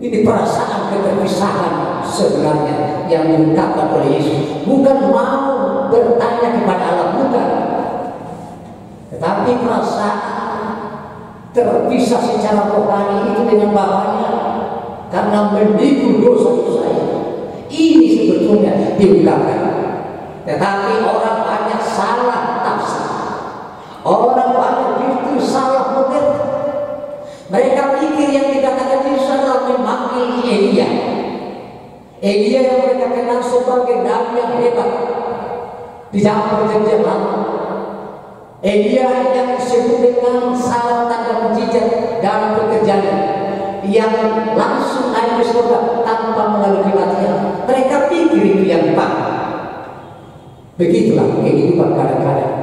Ini perasaan keterpisahan sebenarnya yang diungkapkan oleh Yesus. Bukan mau bertanya kepada Allah, bukan, tetapi perasaan terpisah secara rohani itu dengan Bapaknya karena mendikul dosa-dosanya. Ini sebetulnya diungkapkan. Tetapi orang banyak salah tafsir, orang banyak justru salah mengerti. Mereka pikir yang dikatakan Yesus adalah memanggil Elia. Elia yang mereka kenal sebagai nabi yang hebat di zaman perjanjian lama. Elia yang disebut dengan salah tanda mujizat dalam pekerjaannya, yang langsung naik ke surga tanpa melalui kematian. Mereka pikir itu yang benar. Begitulah kehidupan kadang-kadang.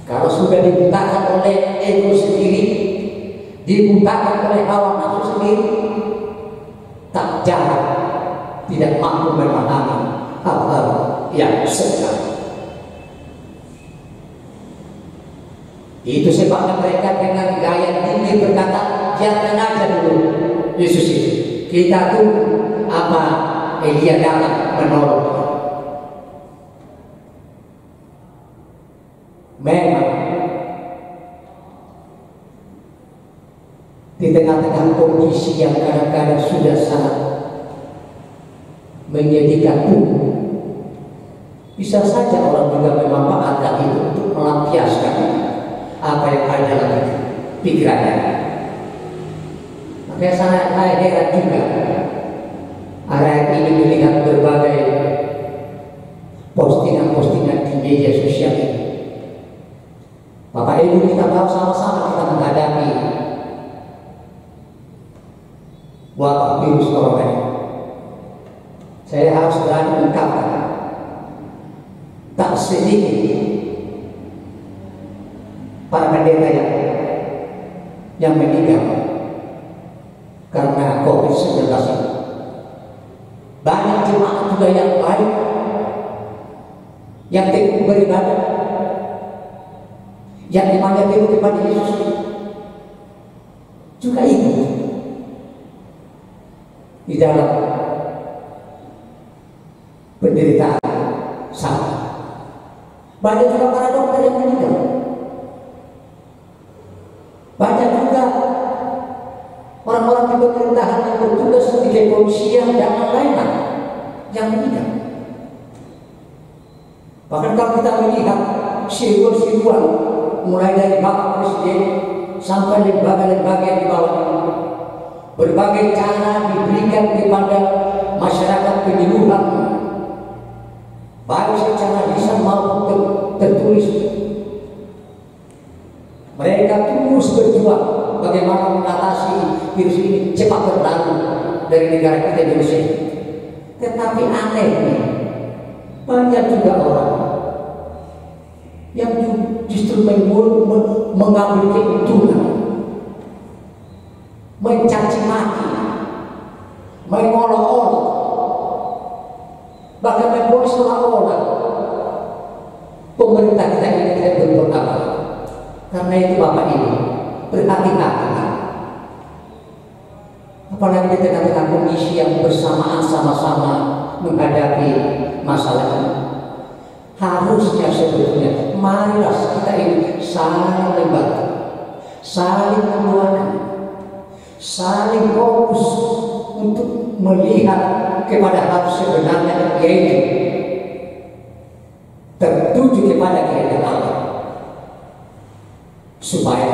Kalau sudah dibutakan oleh ego sendiri, dibutakan oleh hawa nafsu sendiri, tak jarang tidak mampu memahami hal-hal yang sebenarnya. Itu sebabnya mereka dengan gaya tinggi berkata, jangan aja dulu Yesus itu, kita tunggu apa Elia datang menolong. Memang di tengah-tengah kondisi yang kadang-kadang sudah sangat menyedihkan pun, bisa saja orang juga memanfaatkan itu untuk melampiaskan apa yang ada dalam pikirannya. Makanya saya heran juga hari ini melihat berbagai postingan-postingan di media sosial ini. Bapak Ibu, kita tahu sama-sama kita menghadapi wabah virus corona ini. Saya harus berani mengungkapkan, tak sedikit para pendeta yang meninggal karena COVID-19 ini. Banyak jemaat juga yang baik, yang teguh beribadah, yang imannya teguh kepada Yesus, juga ikut di dalam penderitaan sama. Banyak juga para dokter yang meninggal. Banyak juga orang-orang di pemerintahan yang bertugas di kepolisian dan lain-lain yang meninggal. Bahkan kalau kita melihat simbol-simbol mulai dari Bapak Presiden sampai lembaga-lembaga yang di bawah, berbagai cara diberikan kepada masyarakat penyuluhan, baik secara lisan maupun tertulis. Mereka terus berjuang bagaimana mengatasi virus ini cepat berlalu dari negara kita Indonesia. Tetapi anehnya banyak juga orang yang justru mengambil keuntungan, mencaci maki, mengolok-olok, bahkan membuat seolah-olah pemerintah kita ini tidak berbuat apa. Karena itu Bapak Ibu, berhati-hati. Apalagi di tengah-tengah kondisi yang bersamaan sama-sama menghadapi masalah ini. Harusnya sebetulnya marilah kita ini saling membantu, saling mendoakan, saling fokus untuk melihat kepada hal sebenarnya, yaitu tertuju kepada kehendak Allah, supaya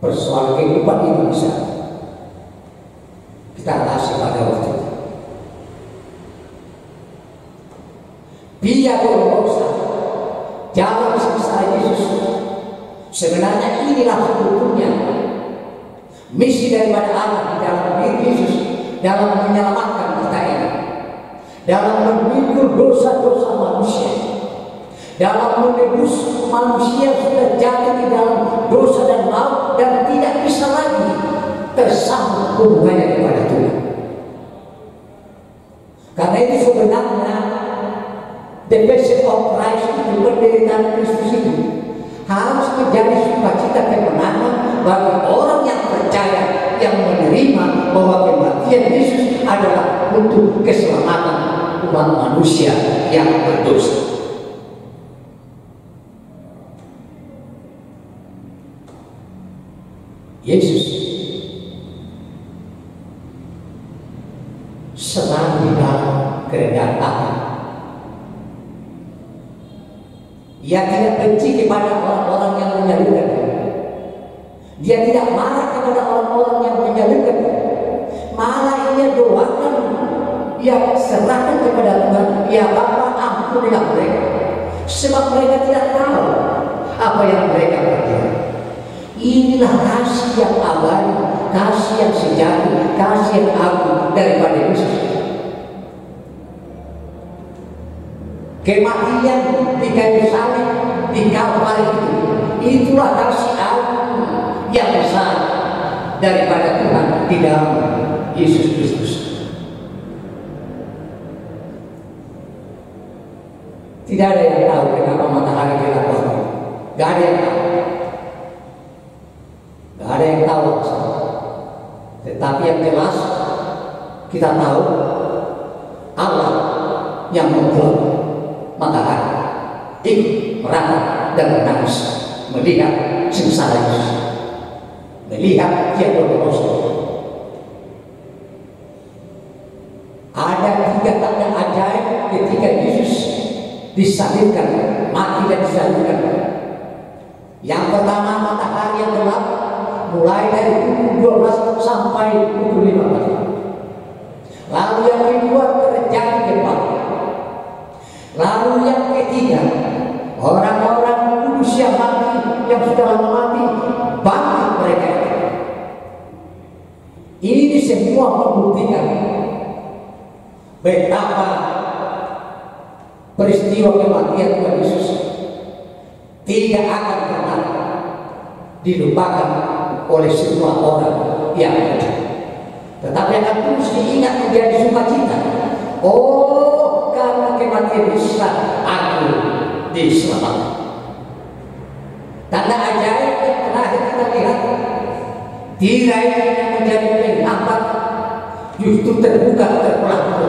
persoalan kehidupan ini bisa kita atasi pada waktu itu. Biar berdosa jalan sebesar Yesus. Sebenarnya inilah sebetulnya misi daripada Allah di dalam diri Yesus, dalam menyelamatkan kita ini, dalam memikul dosa-dosa manusia, dalam menebus manusia sudah jatuh di dalam dosa dan maut dan tidak bisa lagi tersambung hubungannya kepada Tuhan. Karena itu sebenarnya the message of Christ itu, penderitaan Kristus itu harus menjadi sukacita kemenangan bagi orang yang percaya, yang menerima bahwa kematian Yesus adalah untuk keselamatan umat manusia yang berdosa. Yesus selalu di dalam kerendahan Allah. Ia tidak benci kepada orang-orang yang menyalahkan. Dia tidak marah kepada orang-orang yang menyalahkan. Malah ia doakan, ia serahkan kepada Tuhan. Ya Bapa, ampunilah mereka, sebab mereka tidak tahu apa yang mereka kerjakan. Inilah kasih yang abadi, kasih yang sejati, kasih yang agung daripada Yesus. Kematian di kayu salib di Kalvari itulah kasih agung yang besar daripada Tuhan di dalam Yesus Kristus. Tidak ada yang tahu kenapa matahari gelap. Gak ada yang tahu. Gak ada yang tahu. Tetapi yang jelas kita tahu Allah yang membuat matahari ikut merana dan menangis melihat sengsara Yesus, melihat dia berdosa. Ada 3 tanda ajaib ketika Yesus disalibkan, mati dan disalibkan. Yang pertama, matahari yang gelap mulai dari pukul 12 sampai pukul 15. Lalu yang kedua, terjadi gempa. Lalu yang ketiga, orang-orang kudus yang mati, yang sudah lama mati, bangkit mereka. Ini semua membuktikan betapa peristiwa kematian Tuhan Yesus tidak akan pernah dilupakan oleh semua orang yang ada. Tetapi akan terus diingat menjadi sukacita. Oh, karena kematian Yesus aku diselamatkan. Tanda ajaib yang terakhir kita lihat, tirai yang menjadi penghambat justru terbuka terpelahkan,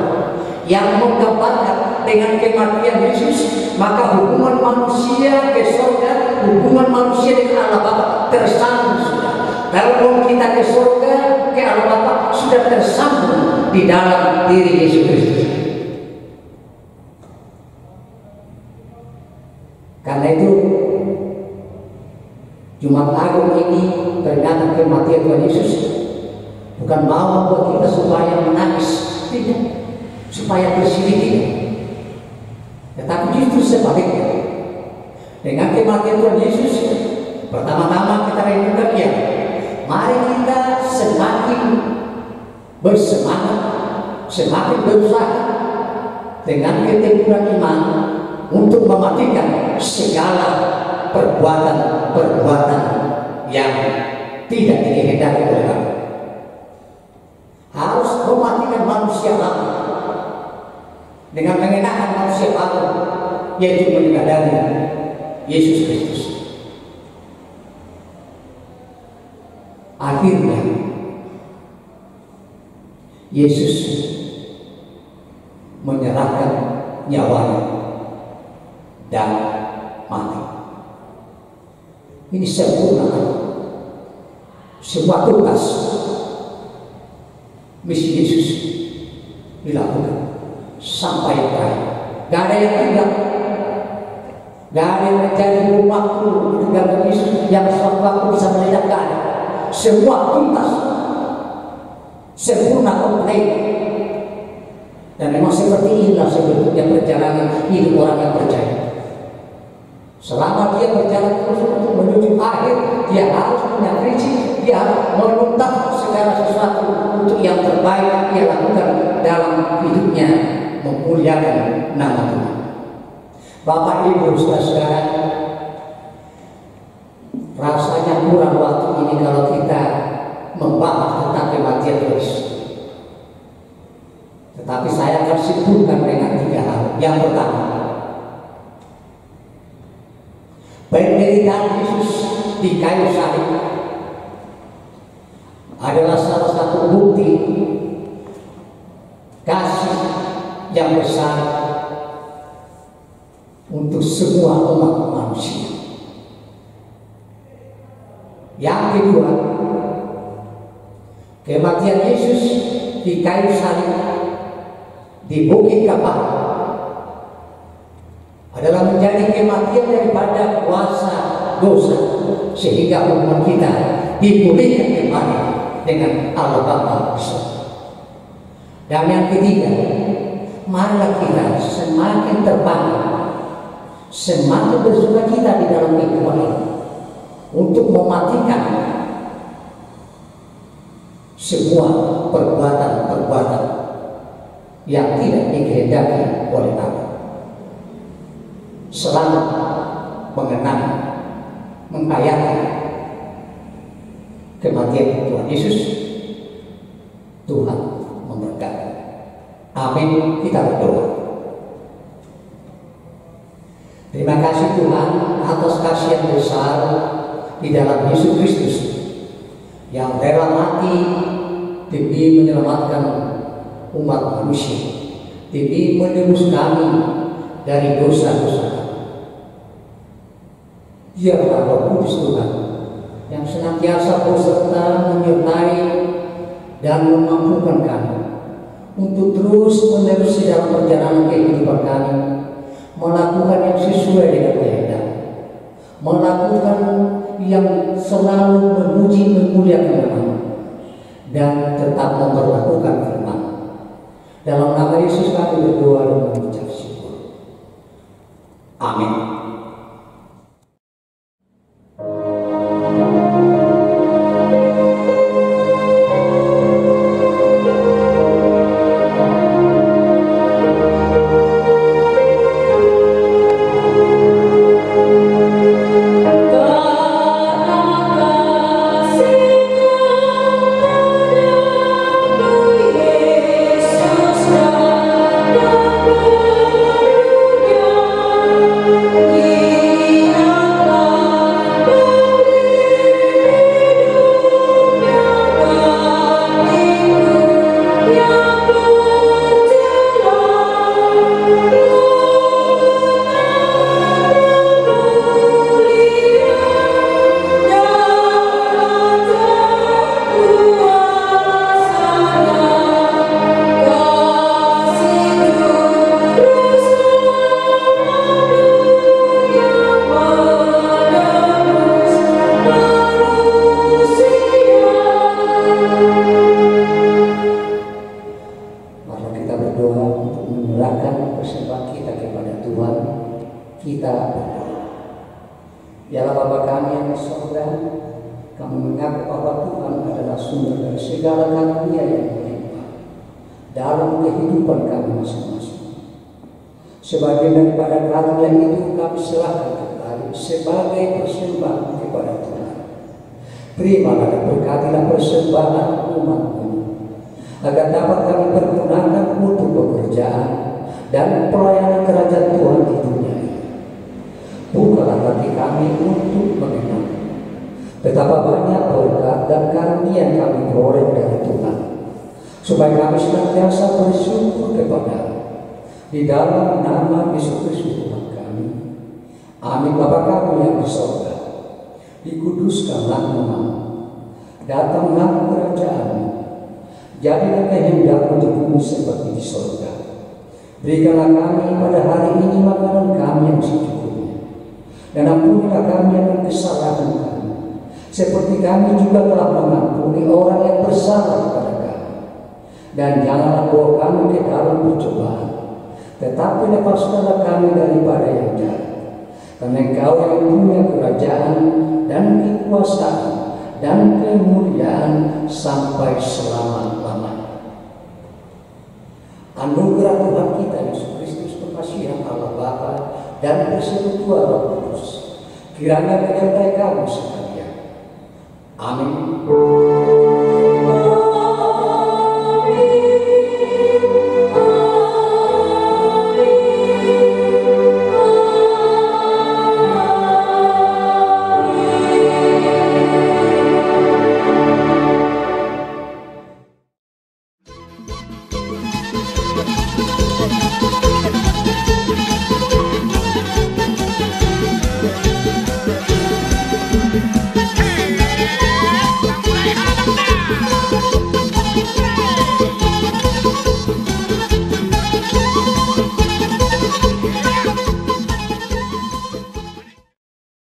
yang menggambarkan dengan kematian Yesus, maka hubungan manusia ke surga, hubungan manusia dengan Allah Bapa tersambung sudah. Kalau kita ke surga, ke Allah Bapa sudah tersambung di dalam diri Yesus Kristus. Karena itu Jumat Agung ini peringatan kematian Tuhan Yesus bukan mau membuat kita supaya menangis, tidak, supaya bersedih, tidak. Tetapi justru sebaliknya, dengan kematian Tuhan Yesus, pertama-tama kita renungkan ya, mari kita semakin bersemangat, semakin berusaha dengan keteguhan iman untuk mematikan segala perbuatan yang tidak dikehendaki oleh Allah. Harus mematikan manusia lama dengan mengenakan manusia baru, yaitu menyadari Yesus Kristus. Akhirnya Yesus menyerahkan nyawanya dan mati. Ini sempurna, semua tuntas misi Yesus dilakukan sampai terakhir. Gak ada yang tinggal, gak ada yang menjadi waktu ditinggalkan Yesus yang suatu waktu bisa meledak. Gak ada. Semua tuntas, sempurna, komplit. Dan memang seperti inilah sebetulnya perjalanan hidup orang yang percaya. Selama dia berjalan terus untuk menuju akhir, dia harus punya visi, dia harus menuntas segala sesuatu untuk yang terbaik dia lakukan dalam hidupnya, memuliakan nama Tuhan. Bapak Ibu saudara-saudara, rasanya kurang waktu ini kalau kita membahas tentang kematian Yesus. Tetapi saya akan simpulkan dengan 3 hal. Yang pertama, penderitaan Yesus di kayu salib adalah salah satu bukti kasih yang besar untuk semua umat manusia. Yang kedua, kematian Yesus di kayu salib di Bukit Kapar adalah menjadi kematian daripada kuasa dosa, sehingga umat kita dipulihkan kembali dengan Allah Bapa. Dan yang ketiga, marilah kita semakin terbangun, semakin bersukacita di dalam kehidupan ini untuk mematikan semua perbuatan-perbuatan yang tidak dikehendaki oleh Allah. Selalu mengenang, menghayati kematian Tuhan Yesus. Tuhan memberkati. Amin. Kita berdoa. Terima kasih Tuhan atas kasih yang besar di dalam Yesus Kristus yang rela mati demi menyelamatkan umat manusia, demi menebus kami dari dosa-dosa. Biarlah Roh Kudus Tuhan yang senantiasa berserta, menyertai dan memampukan kami untuk terus menerus di dalam perjalanan kehidupan kami, melakukan yang sesuai dengan kehendak, melakukan yang selalu memuji memuliakan nama, dan tetap memperlakukan firman. Dalam nama Yesus kami berdoa dan mengucap syukur. Amin. Yalah Bapa kami yang di surga, kami mengaku bahwa Tuhan adalah sumber dari segala karunia yang melimpah dalam kehidupan kami masing-masing. Sebagian daripada karunia itu kami serahkan kembali sebagai persembahan kepada Tuhan. Terimalah dan berkatilah persembahan umat-Mu, agar dapat kami pergunakan untuk pekerjaan dan pelayanan kerajaan Tuhan di dunia ini. Bukalah hati kami untuk mengenal betapa banyak berkat dan karunia yang kami peroleh dari Tuhan, supaya kami senantiasa bersyukur kepada-Mu di dalam nama Yesus Kristus Tuhan kami. Amin. Bapa kami yang di surga, dikuduskanlah nama-Mu, datanglah kerajaan-Mu, jadilah kehendak-Mu di bumi seperti di surga. Berikanlah kami pada hari ini makanan kami yang secukupnya, dan ampunilah kami akan kesalahan kami, seperti kami juga telah mengampuni orang yang bersalah kepada kami. Dan janganlah bawa kami ke dalam percobaan, tetapi lepaskanlah kami daripada yang jahat. Karena Engkau yang punya kerajaan dan kekuasaan dan kemuliaan sampai selama-lamanya. Anugerah Tuhan kita Yesus Kristus, pengasihan Allah Bapa dan persekutuan Roh Kudus kiranya menyertai kamu sekalian. Amin.